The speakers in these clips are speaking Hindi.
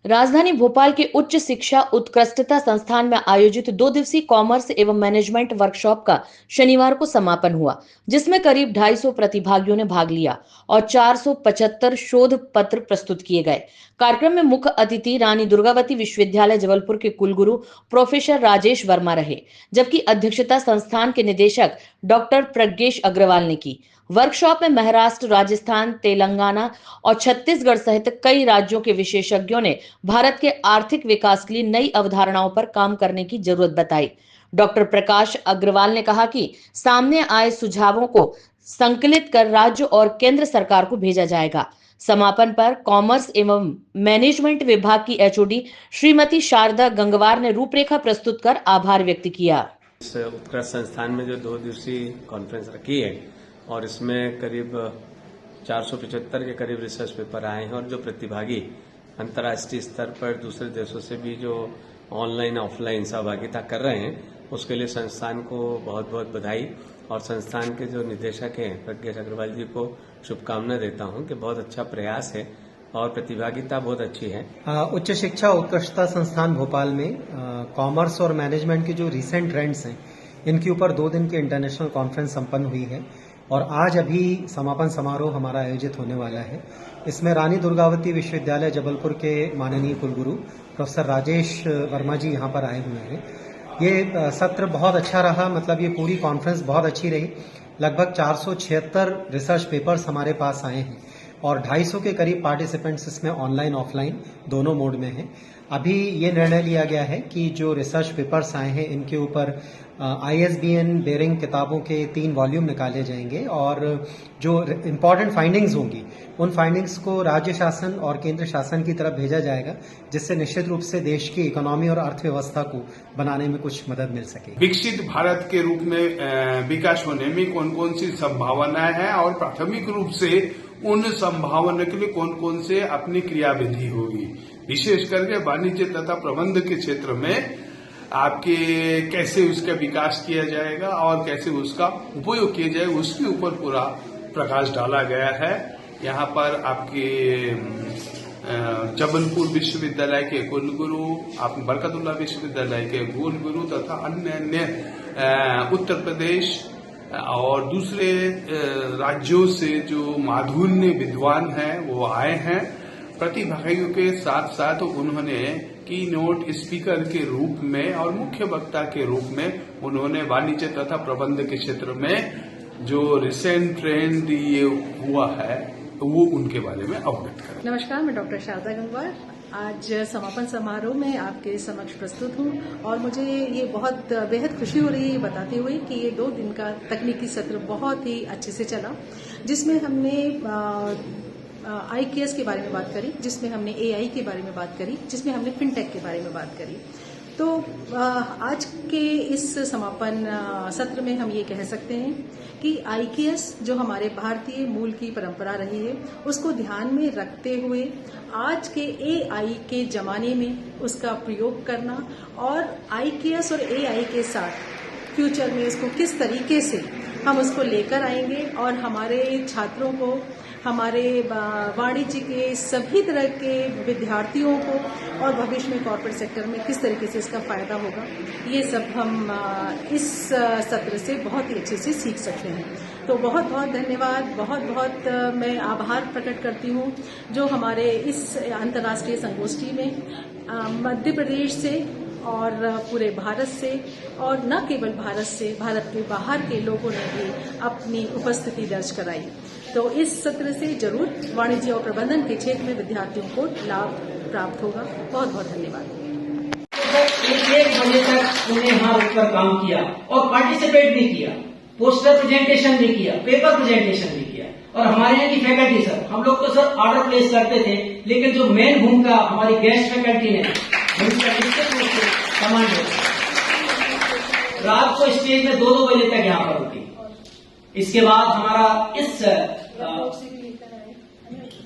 राजधानी भोपाल के उच्च शिक्षा उत्कृष्टता संस्थान में आयोजित 2 दिवसीय कॉमर्स एवं मैनेजमेंट वर्कशॉप का शनिवार को समापन हुआ, जिसमें करीब 250 प्रतिभागियों ने भाग लिया और 475 शोध पत्र प्रस्तुत किए गए। कार्यक्रम में मुख्य अतिथि रानी दुर्गावती विश्वविद्यालय जबलपुर के कुलगुरु प्रोफेसर राजेश वर्मा रहे, जबकि अध्यक्षता संस्थान के निदेशक डॉक्टर प्रज्ञेश अग्रवाल ने की। वर्कशॉप में महाराष्ट्र, राजस्थान, तेलंगाना और छत्तीसगढ़ सहित कई राज्यों के विशेषज्ञों ने भारत के आर्थिक विकास के लिए नई अवधारणाओं पर काम करने की जरूरत बताई। डॉक्टर प्रकाश अग्रवाल ने कहा कि सामने आए सुझावों को संकलित कर राज्य और केंद्र सरकार को भेजा जाएगा। समापन पर कॉमर्स एवं मैनेजमेंट विभाग की एचओडी श्रीमती शारदा गंगवार ने रूपरेखा प्रस्तुत कर आभार व्यक्त किया। इस उत्कृष्ट संस्थान में जो 2 दिवसीय कॉन्फ्रेंस रखी है और इसमें करीब 475 के करीब रिसर्च पेपर आए हैं और जो प्रतिभागी अंतर्राष्ट्रीय स्तर पर दूसरे देशों से भी जो ऑनलाइन ऑफलाइन सहभागिता कर रहे हैं, उसके लिए संस्थान को बहुत बहुत बधाई और संस्थान के जो निदेशक हैं प्रज्ञेश अग्रवाल जी को शुभकामनाएं देता हूं कि बहुत अच्छा प्रयास है और प्रतिभागिता बहुत अच्छी है। उच्च शिक्षा उत्कृष्टता संस्थान भोपाल में कॉमर्स और मैनेजमेंट के जो रिसेंट ट्रेंड्स हैं, इनके ऊपर 2 दिन की इंटरनेशनल कॉन्फ्रेंस संपन्न हुई है और आज अभी समापन समारोह हमारा आयोजित होने वाला है। इसमें रानी दुर्गावती विश्वविद्यालय जबलपुर के माननीय कुलगुरु प्रोफेसर राजेश वर्मा जी यहाँ पर आए हुए हैं। ये सत्र बहुत अच्छा रहा, मतलब ये पूरी कॉन्फ्रेंस बहुत अच्छी रही। लगभग 476 रिसर्च पेपर्स हमारे पास आए हैं और 250 के करीब पार्टिसिपेंट्स इसमें ऑनलाइन ऑफलाइन दोनों मोड में हैं। अभी ये निर्णय लिया गया है कि जो रिसर्च पेपर्स आए हैं इनके ऊपर ISBN बेरिंग किताबों के 3 वॉल्यूम निकाले जाएंगे और जो इम्पोर्टेंट फाइंडिंग्स होंगी उन फाइंडिंग्स को राज्य शासन और केंद्र शासन की तरफ भेजा जाएगा, जिससे निश्चित रूप से देश की इकोनॉमी और अर्थव्यवस्था को बनाने में कुछ मदद मिल सके। विकसित भारत के रूप में विकास होने में कौन कौन सी संभावनाएं हैं और प्राथमिक रूप से उन संभावना के लिए कौन कौन से अपनी क्रियाविधि होगी, विशेष करके वाणिज्य तथा प्रबंध के क्षेत्र में आपके कैसे उसका विकास किया जाएगा और कैसे उसका उपयोग किया जाए, उसके ऊपर पूरा प्रकाश डाला गया है। यहाँ पर आपके जबलपुर विश्वविद्यालय के कुलगुरु, आप बरकतुल्लाह विश्वविद्यालय के कुलगुरु तथा अन्य उत्तर प्रदेश और दूसरे राज्यों से जो माधुर्य विद्वान हैं वो आए हैं। प्रतिभागियों के साथ साथ उन्होंने की नोट स्पीकर के रूप में और मुख्य वक्ता के रूप में उन्होंने वाणिज्य तथा प्रबंध के क्षेत्र में जो रिसेंट ट्रेंड ये हुआ है वो उनके बारे में अवगत करें। नमस्कार, मैं डॉक्टर शारदा गंगवार आज समापन समारोह में आपके समक्ष प्रस्तुत हूँ और मुझे ये बहुत बेहद खुशी हो रही है बताते हुए कि ये 2 दिन का तकनीकी सत्र बहुत ही अच्छे से चला, जिसमें हमने IKS के बारे में बात करी, जिसमें हमने AI के बारे में बात करी, जिसमें हमने फिनटेक के बारे में बात करी। तो आज के इस समापन सत्र में हम ये कह सकते हैं कि IKS जो हमारे भारतीय मूल की परंपरा रही है, उसको ध्यान में रखते हुए आज के AI के जमाने में उसका प्रयोग करना और IKS और AI के साथ फ्यूचर में इसको किस तरीके से हम उसको लेकर आएंगे और हमारे छात्रों को, हमारे वाणिज्य के सभी तरह के विद्यार्थियों को और भविष्य में कॉर्पोरेट सेक्टर में किस तरीके से इसका फायदा होगा, ये सब हम इस सत्र से बहुत ही अच्छे से सीख सकते हैं। तो बहुत बहुत धन्यवाद, बहुत बहुत मैं आभार प्रकट करती हूँ जो हमारे इस अंतर्राष्ट्रीय संगोष्ठी में मध्य प्रदेश से और पूरे भारत से और न केवल भारत से, भारत के बाहर के लोगों ने भी अपनी उपस्थिति दर्ज कराई। तो इस सत्र से जरूर वाणिज्य और प्रबंधन के क्षेत्र में विद्यार्थियों को लाभ प्राप्त होगा। बहुत बहुत धन्यवाद। एक बजे तक उन्हें यहाँ रुककर काम किया और पार्टिसिपेट भी किया, पोस्टर प्रेजेंटेशन भी किया, पेपर प्रेजेंटेशन भी किया। और हमारे यहाँ की फैकल्टी सर, हम लोग तो सर ऑर्डर प्लेस करते थे, लेकिन जो मेन भूमिका हमारी गेस्ट फैकल्टी ने कमांड रात को स्टेज में 2-2 बजे तक यहाँ पर रुकी। इसके बाद हमारा इस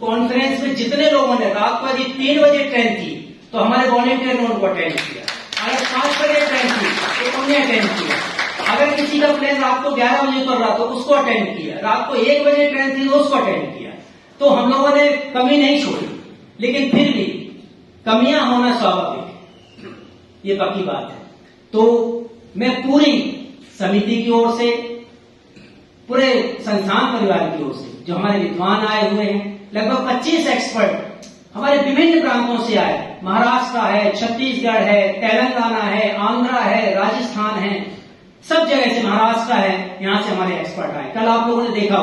कॉन्फ्रेंस में जितने लोगों ने रात को यदि 3 बजे ट्रेन थी तो हमारे वॉलेंटियर ने उनको अटेंड किया, अगर 5 बजे ट्रेन थी तो उन्हें अटेंड किया, अगर किसी का प्लेन रात को 11 बजे कर रहा तो उसको अटेंड किया, रात को 1 बजे ट्रेन थी तो उसको अटेंड किया। तो हम लोगों ने कमी नहीं छोड़ी, लेकिन फिर भी कमियां होना स्वाभाविक है, ये पक्की बात है। तो मैं पूरी समिति की ओर से, पूरे संस्थान परिवार की ओर से, जो हमारे विद्वान आए हुए हैं, लगभग 25 एक्सपर्ट हमारे विभिन्न प्रांतों से आए, महाराष्ट्र है, छत्तीसगढ़ है, तेलंगाना है, आंध्रा है, राजस्थान है, सब जगह से, महाराष्ट्र है, यहां से हमारे एक्सपर्ट आए। कल आप लोगों ने देखा